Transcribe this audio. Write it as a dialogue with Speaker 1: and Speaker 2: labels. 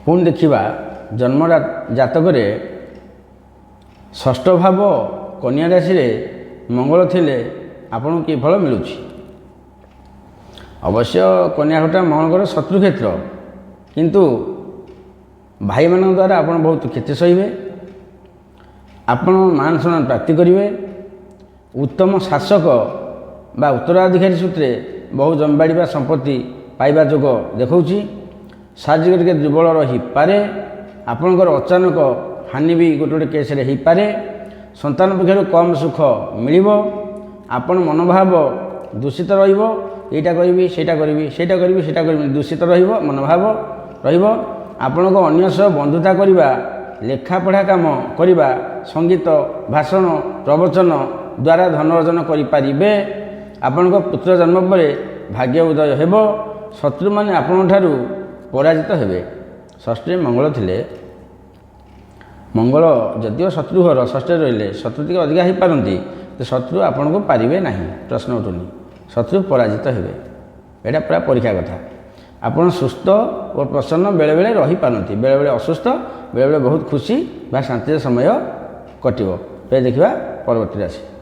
Speaker 1: पुणी देखा जन्म जातक षष्ठ भाव कन्या राशि रे मंगल थिले आपन कि फल मिलूँ। अवश्य कन्या घटा मंगल शत्रु क्षेत्र किंतु भाई मान द्वारा आप बहुत क्षति सहे आपण मान सम्मान प्राप्ति करेंगे। उत्तम शासक बा उत्तराधिकारी सूत्रे बहु जमबाड़ी बा संपत्ति पाइबा जोग देखा। शारीरिक दुर्बल रही पारे आपणकर अचानक हानि भी गोटे गोटे केस हो पारे। संतान पक्ष कम सुख मिल आपण मनोभाव दूषित रहीटा करी सेटा करी सेटा करी सेटा करी दूषित मनोभाव आपण को अन्य सह बंधुता करवा लेखा पढ़ा काम करवा संगीत भाषण प्रवचन द्वारा धन अर्जन करें। आपण पुत्र जन्म पर भाग्य उदय हेब। शत्रु माने आपण ठारू पराजित हेबे। षष्ठी मंगल थिले मंगल जदिव शत्रु घर षष्ठी रहिले शत्रु टी अधिका हो पारती तो शत्रु आपण को पारे ना प्रश्न उठुनी शत्रु पराजित हेबे। एटा पूरा परीक्षा कथा। आपण सुस्थ और प्रसन्न बेले बेले रही पारती बेले बेले असुस्थ बेले बेले बहुत खुशी बा शांति समय कटिबो। पे देखिबा परवर्ती राशि।